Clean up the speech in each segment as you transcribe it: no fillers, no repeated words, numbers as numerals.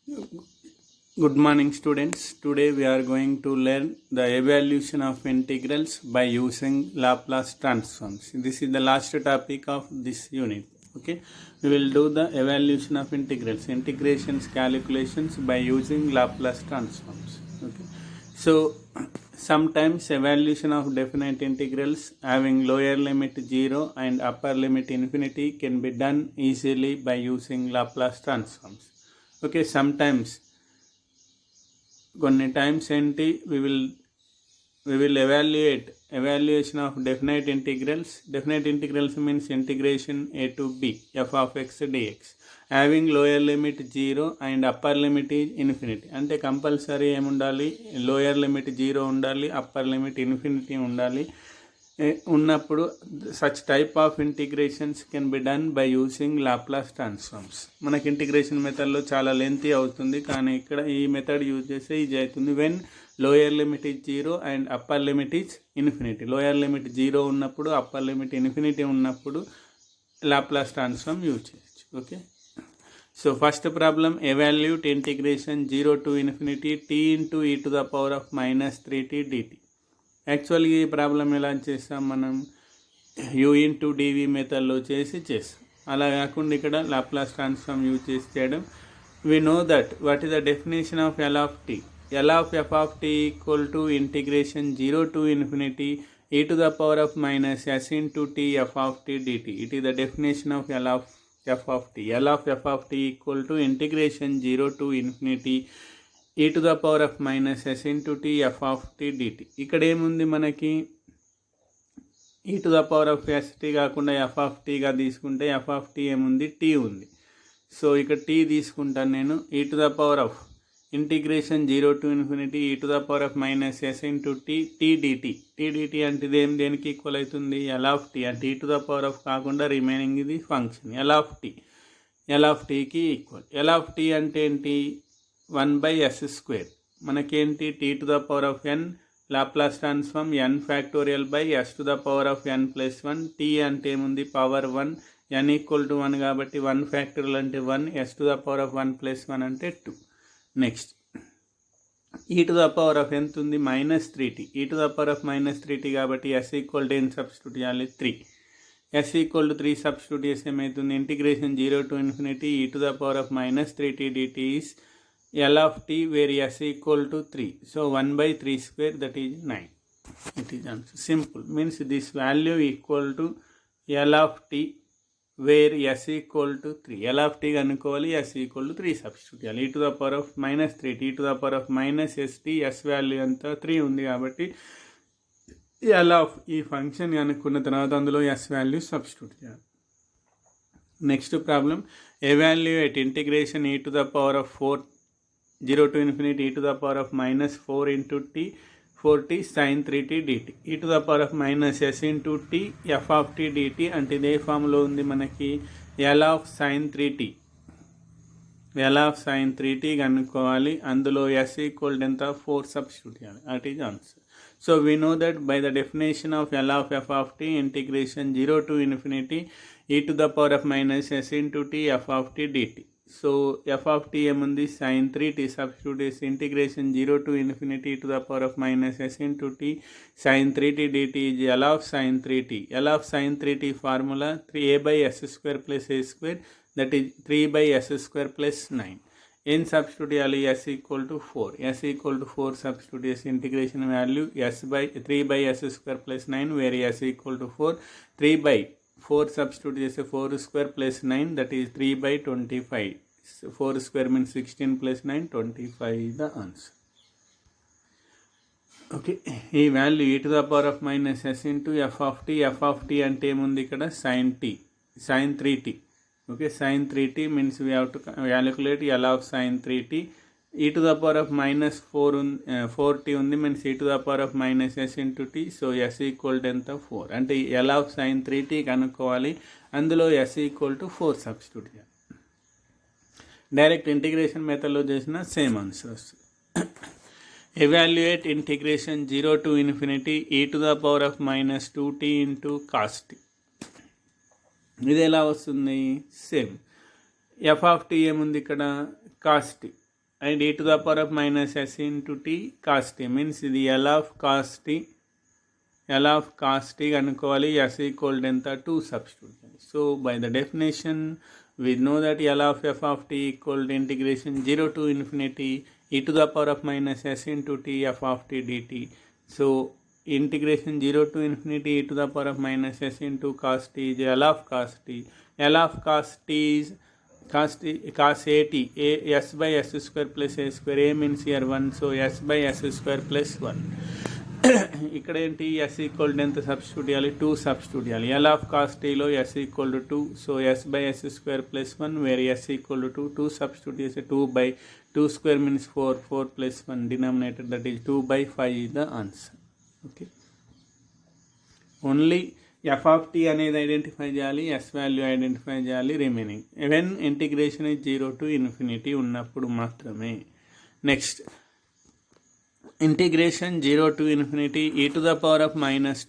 Good morning, students. Today we are going to learn the evaluation of integrals by using Laplace transforms. This is the last topic of this unit. Okay, we will do the evaluation of integrals, integrations calculations by using Laplace transforms. Okay, so sometimes evaluation of definite integrals having lower limit 0 and upper limit infinity can be done easily by using Laplace transforms. Okay, sometimes కొన్ని times ఏంటి we will evaluation of definite integrals means integration a to b f of x dx having lower limit 0 and upper limit is infinity. అంటే compulsory ఏముండాలి, lower limit 0 ఉండాలి, upper limit infinity ఉండాలి. ఉన్నప్పుడు such type of integrations can be done by using Laplace transforms. మనకి integration మెథడ్లో చాలా lengthy అవుతుంది, కానీ ఇక్కడ ఈ మెథడ్ యూజ్ చేస్తే ఈజీ అవుతుంది. When lower limit is 0 and upper limit is infinity. Lower limit 0 ఉన్నప్పుడు, అప్పర్ లిమిట్ ఇన్ఫినిటీ ఉన్నప్పుడు లాప్లాస్ ట్రాన్స్ఫార్మ్ యూజ్ చేయొచ్చు. Okay, so first problem, evaluate integration 0 to infinity t into e to the power of -3t dt. యాక్చువల్గా ఈ problem ఎలా చేస్తాం మనం, u into డివి మెథడ్లో చేస్తాం. అలా కాకుండా ఇక్కడ లాప్లాస్ ట్రాన్స్ఫార్మ్ యూజ్ చేసి చేయడం. We know that what is the definition of L of T. L of F of T equal to integration 0 to infinity e to the power of minus s into t f of t dt. It is the definition of L of f of t. L of f of t equal to integration 0 to infinity e to the power of minus s into t f of t dt. ఇక్కడ ఏముంది మనకి, e to the power of st కాకుండా f of tగా తీసుకుంటే f of t ఏముంది, t ఉంది. So ఇక్కడ t తీసుకుంటాను నేను. e to the power of integration 0 to infinity e to the power of minus s into t dt. t dt అంటే దేనికి equal అవుతుంది, l of t. అంటే e to the power of కాకుండా remaining ఇది function l of t, l of tకి equal. l of t అంటే ఏంటి, 1/s². మనకేంటి, t to the power of n Laplace transform n factorial by s to the power of n plus 1. t అంటే ఏముంది, power 1, n equal to 1 కాబట్టి 1 factorial అంటే 1, s to the power of 1 plus 1 అంటే 2. Next e to the power of ఎంత ఉంది, -3t. e to the power of -3t కాబట్టి s equal to n substitute చేయాలి, 3. s equal to 3 సబ్స్టిట్యూట్ చేస్తే ఏమవుతుంది, integration 0 to infinity e to the power of -3t dt is L of t where s equal to 3. So 1/3², that is 9. It is answer. Simple. Means this value equal to L of t where s equal to 3. L of t కనుక్కోవాలి, s equal to 3 substitute చేయాలి. e to the power of -3t, e to the power of -st, s value అంతా 3 ఉంది కాబట్టి L of ఈ function కనుక్కున్న తర్వాత అందులో s value substitute చేయాలి. Next problem, evaluate integration e to the power of 4 0 to infinity e to the power of -4 into t 4t sin 3t dt. e to the power of minus s into t f of t dt అంటే ఇదే ఫామ్లో ఉంది మనకి. l of sin 3t, l of sin 3t కనుక్కోవాలి, అందులో s equal ఎంత, 4 substitute చేయాలి. That is answer. So we know that by the definition of l of f of t integration 0 to infinity e to the power of minus s into t f of t dt. So f of t ఏముంది, sin 3t substitute చేసి integration 0 to infinity to the power of minus s into t sin 3t dt is L of sin 3t. L of sin 3t formula 3a/s² plus a², that is 3/s² plus 9. n substitute చేయాలి, s equal to 4. s equal to 4 substitute చేసి integration value 3/s² plus 9 where s equal to 4. 3/4 substitute చేస్తే 4² plus 9, that is 3/25. 4² means 16 plus 9, 25 is the answer. Okay, ఈ value e to the power of minus s into f of t. f of t అంటే ఏముంది ఇక్కడ, sin t, sin 3t. Okay, sin 3t means we have to calculate L of sin 3t. e to the power of -4t ఉంది, means e to the power of minus s into t. So s equal to ఎంత, 4. అంటే L of sin 3t కనుక్కోవాలి, అందులో s equal to 4 substitute చేయాలి. Direct integration మెథడ్లో చేసిన same answer వస్తుంది. Evaluate integration 0 to infinity e to the power of -2t into cos t. ఇది ఎలా వస్తుంది, సేమ్. f of t ఏముంది ఇక్కడ, cos t. and e to the power of minus s into t cos t means ఇది L of cos t కనుక్కోవాలి. s equal to ఎంత 2 substitute. So by the definition we know that L of f of t equal to integration 0 to infinity e to the power of minus s into t f of t dt. So integration 0 to infinity e to the power of minus s into cos t is L of cos t. L of cos t is cos at s by s square plus a square. A means here 1, so s by s square plus 1. ఇక్కడ ఏంటి s equal to ఎంత substitute చేయాలి, 2 substitute చేయాలి. L of cos t లో s equal to 2, so s by s square plus 1 where s equal to 2 substitute చేస్తే 2 by 2 square means 4 plus 1 denominator, that is 2 by 5 is the answer. Okay, only f of t అనేది identify చేయాలి, s value identify చేయాలి. Remaining when integration is 0 to infinity ఉన్నప్పుడు మాత్రమే. Next integration 0 to infinity e to the power of minus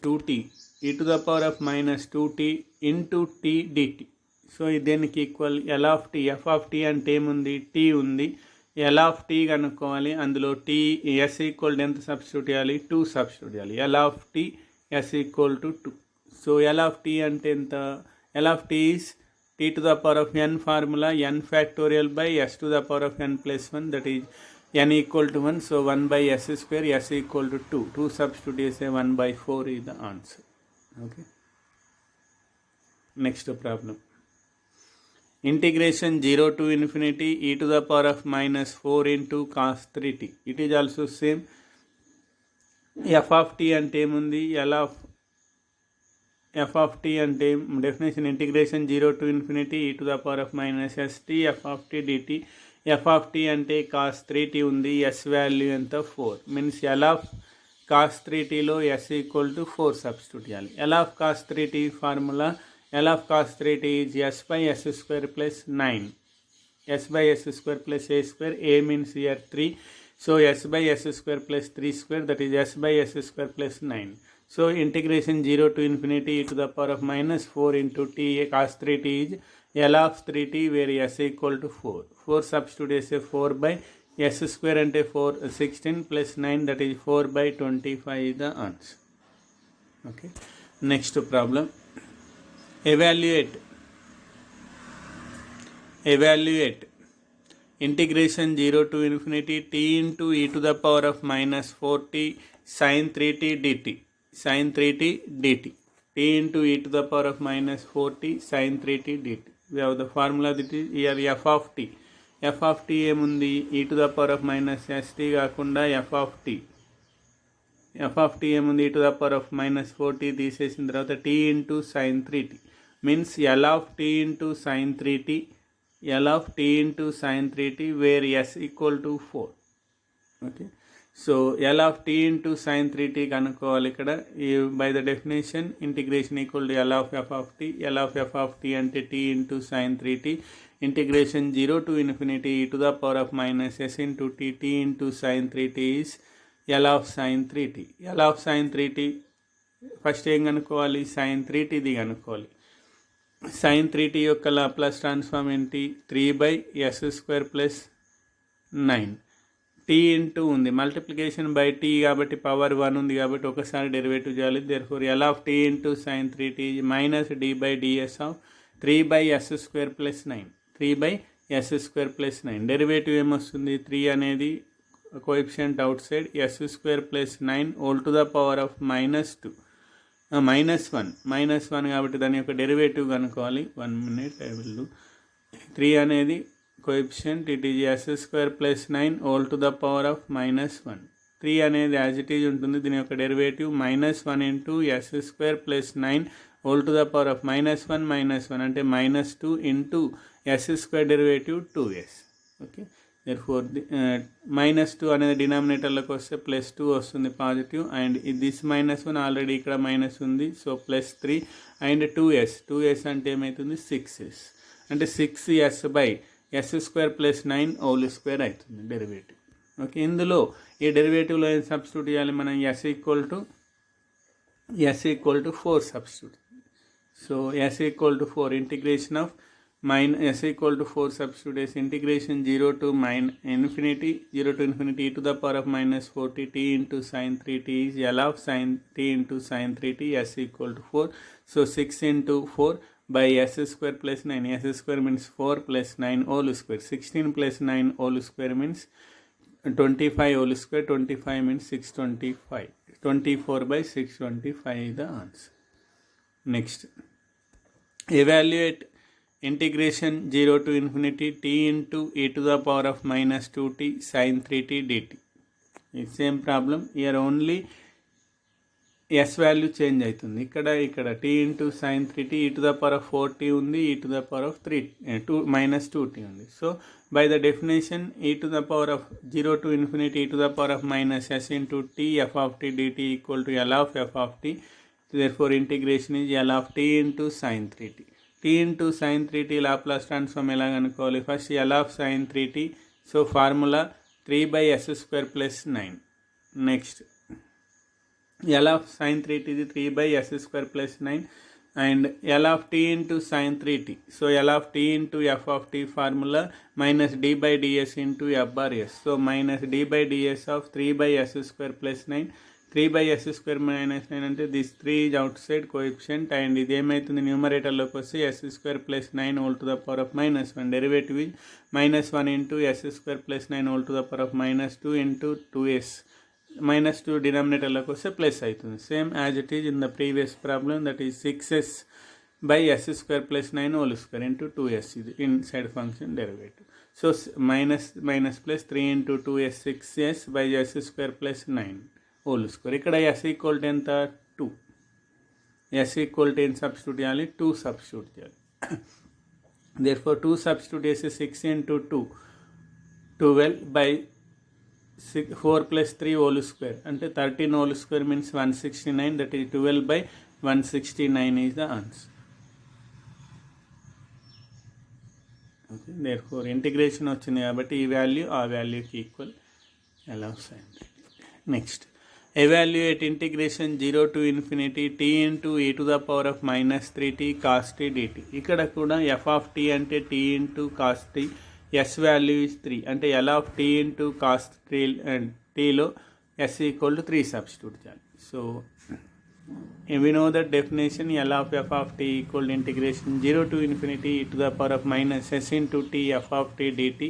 2t into t dt. So దేనికి equal L of t. f of t అంటే ఏముంది, t ఉంది. L of t కనుక్కోవాలి. అందులో t s equal to ఎంత substitute చేయాలి, 2 substitute చేయాలి. L of t s equal to 2. So L of t అంటే ఎంత, L of t is t to the power of n formula n factorial by s to the power of n plus 1, that is n equal to 1, so 1 by s square, s equal to 2 substitute చేస్తే 1 by 4 is the answer. Okay, next problem. Integration 0 to infinity e to the power of minus 4 into cos 3t. It is also same. f of t అంటే ఏముంది, f of t అంటే definition integration 0 to infinity e to the power of minus st f of t dt. f of t అంటే cos 3t ఉంది, s value ఎంత 4 means L of cos 3t లో s equal to 4 substitute చేయాలి. L of cos 3t formula, L of cos 3t is s by s square plus 9, s by s square plus a square. A means here 3, so s by s square plus 3 square, that is s by s square plus 9. So integration 0 to infinity e to the power of minus 4 into t cos 3t is L of 3t where s equal to 4 substitute చేస్తే 4 by s square అంటే 16 plus 9, that is 4 by 25 is the answer. Okay, next problem. Evaluate integration 0 to infinity t into e to the power of minus 4t sin 3t dt. t into e to the power of minus 4t sin 3t dt. We have the formula that is here f of t. f of t ఏముంది, e to the power of minus st కాకుండా f of t ఏముంది, e to the power of minus 4t తీసేసిన తర్వాత t into sin 3t means L of t into sin 3t, where s equal to 4. Okay, so L of t into sin 3t కనుక్కోవాలి. ఇక్కడ by the definition integration equal to L of f of t. L of f of t అంటే t into sin 3t. Integration 0 to infinity e to the power of minus s into t into sin 3t is L of sin 3t. L of sin 3t first ఏం కనుక్కోవాలి, sin 3tది కనుక్కోవాలి. sin 3t యొక్క Laplace transform ఏంటి, 3 by s square plus 9. t into ఉంది, multiplication by t కాబట్టి power 1 ఉంది కాబట్టి ఒకసారి డెరివేటివ్ చేయాలి. therefore L of t into sin 3t minus d by ds of 3 by s square plus 9. Derivative ఏమొస్తుంది, 3 అనేది coefficient out side, s square plus 9 whole to the power of -1 కాబట్టి దాని యొక్క డెరివేటివ్ కనుక్కోవాలి. 1 minute I will do. 3 అనేది coefficient, it is s square plus 9 whole to the power of -1. 3 అనేది as it is ఉంటుంది, దీని యొక్క derivative -1 into s square plus 9 whole to the power of -1 అంటే -2 into s square derivative 2s. Okay, therefore -2 అనేది డినామినేటర్లోకి వస్తే +2 వస్తుంది positive, and this -1 already ఇక్కడ minus ఉంది, సో +3 అండ్ 2s అంటే ఏమవుతుంది 6s, అంటే 6s by s square plus 9 whole square అవుతుంది డెరివేటివ్. ఓకే, ఇందులో ఈ డెరివేటివ్లో ఏం సబ్స్టిట్యూట్ చేయాలి మనం, s equal to 4 substitute. So s equal to 4 integration of S equal to 4 substitute integration 0 to infinity e to the power of minus 40 t into sine 3t is L of sine t into sine 3t s equal to 4. So 6 into 4 by s square plus 9. S square means 4 plus 9 whole square. 16 plus 9 whole square means 25 whole square. 25 means 625. 24 by 625 is the answer. Next, evaluate integration 0 to infinity t into e to the power of minus 2t sine 3t dt. It's same problem. Here only s value change అవుతుంది. ఇక్కడ t into sine 3t e to the power of 4t ఉంది, e to the power of 2 minus 2t ఉంది. So by the definition e to the power of 0 to infinity e to the power of minus s into t f of t dt equal to L of f of t. Therefore integration is L of t into sine 3t. t into sine 3t Laplace transform ఎలా కనుక్కోవాలి? First L of sine 3t. So formula 3 by s square plus 9. Next L of sine 3t is 3 by s square plus 9 and L of t into sine 3t. So L of t into f of t formula minus d by ds into f bar s. So minus d by ds of 3 by s square plus 9. 3 by s square minus 9 అంటే this 3 is outside coefficient and ఇది ఏమవుతుంది న్యూమరేటర్లోకి వస్తే s square plus 9 whole to the power of minus 1. Derivative is minus 1 into s square plus 9 whole to the power of minus 2 into 2s. minus 2 డినామినేటర్లోకి వస్తే plus అవుతుంది. Same as it is in the previous problem, that is 6s by s square plus 9 whole square into 2s. ఇది inside function derivative. So minus plus 3 into 2s 6s by s square plus 9 whole square. ఇక్కడ s equal to ఎంత? 2. s equal to ఏం substitute చేయాలి? 2 substitute చేయాలి. Therefore 2 substitute చేసి 6 into 2 12 by 4 plus 3 whole square అంటే 13 whole square means 169. that is 12 by 169 is the answer. Okay, therefore integration వచ్చింది కాబట్టి ఈ వాల్యూ ఆ వాల్యూకి ఈక్వల్ ఎలా వస్తాయండి. Next, evaluate integration 0 to infinity t into e to the power of minus 3t cos t dt. ఇక్కడ కూడా f of t అంటే t into cos t, s value is 3 అంటే L of t into cos tలో s equal to 3 substitute చేయాలి. So we know that definition L of f of t equal to integration 0 to infinity e to the power of minus s into t f of t dt.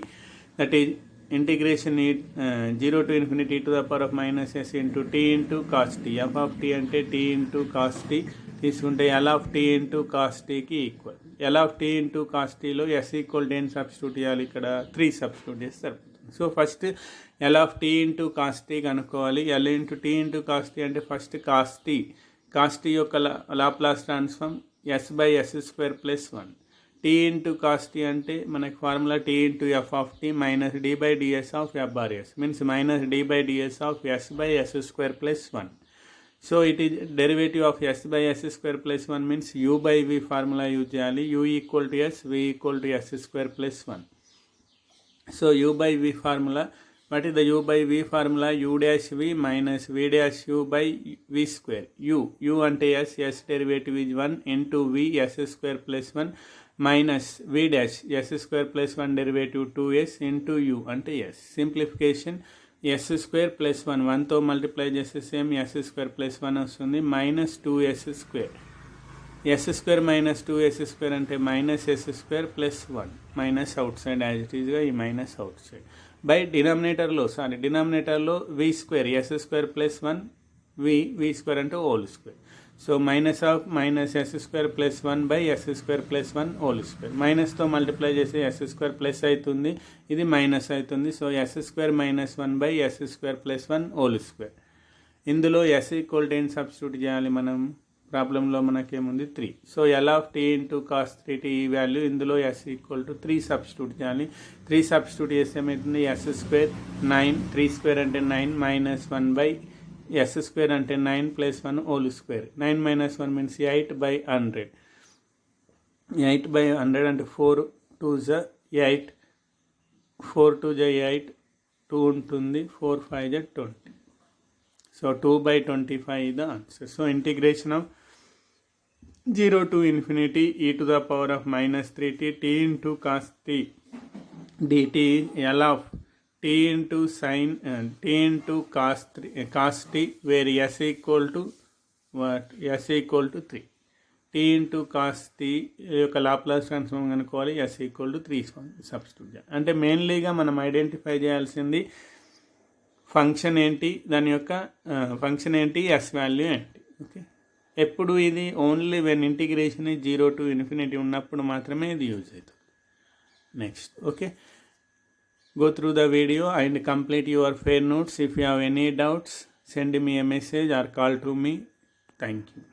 that is integration 0 to infinity e to the power of minus s into t into cos t. f of t అంటే t into cos t తీసుకుంటే L of t into cos tకి equal. L of t into cos tలో s equal to ఏం substitute చేయాలి? ఇక్కడ 3 సబ్స్టిట్యూట్ చేస్తే సరిపోతుంది. So first L of t into cos t కనుక్కోవాలి. L into t into cos t అంటే ఫస్ట్ cos t యొక్క Laplace transform s by s square plus 1. t into cos t అంటే మనకి formula t into f of t minus d by ds of f bar s means minus d by ds of s by s square plus 1. So it is derivative of s by s square plus 1 means u by v formula use చేయాలి. u equal to s, v equal to s square plus 1. So u by v formula, what is the u by v formula? u dash v minus v dash u by v square. u అంటే s derivative is 1 into v s square plus 1 minus v dash s square plus 1 derivative 2s into u అంటే s. Simplification s square plus 1 1తో multiply చేస్తే same s square plus 1 వస్తుంది minus 2s square. s square minus 2s square అంటే minus s square plus 1 minus outside as it ఈజ్గా ఈ minus outside by డినామినేటర్లో v square s square plus 1 v square అంటే whole square. So minus of minus s square plus 1 by s square plus 1 whole square. మైనస్తో multiply చేస్తే s square plus అవుతుంది, ఇది minus అవుతుంది. So s square minus 1 by s square plus 1 whole square. ఇందులో s equal to ఏం substitute చేయాలి మనం? ప్రాబ్లంలో మనకేముంది 3. So L of t into cos 3t ఈ వాల్యూ, ఇందులో s ఈక్వల్ టు 3 సబ్స్టిట్యూట్ చేయాలి. 3 సబ్స్టిట్యూట్ చేస్తే ఏమవుతుంది? s స్క్వేర్ 9, 3 స్క్వేర్ అంటే 9 మైనస్ 1 బై s స్క్వేర్ అంటే 9 plus 1 whole square. 9 minus 1 means 8 by 100. 8 by 100 అంటే 4 2 జ 8, 4 2 జ 8, 2 ఉంటుంది, 4 5 జ 20. So 2 by 25 is the answer. So integration of 0 to infinity e to the power of minus 3t t into cos t dt L of t into sin t into cos t where s equal to what? S equal to 3. t into cos t యొక్క Laplace transform కనుక్కోవాలి. s equal to 3 substitute చేయాలి. అంటే మెయిన్లీగా మనం identify చేయాల్సింది function ఏంటి, దాని యొక్క function ఏంటి, ఎస్ వాల్యూ ఏంటి. ఓకే, ఎప్పుడు ఇది only when integration 0 to infinity ఉన్నప్పుడు మాత్రమే ఇది యూజ్ అవుతుంది. Next, okay, go through the video and complete your fair notes. If you have any doubts, send me a message or call to me. Thank you.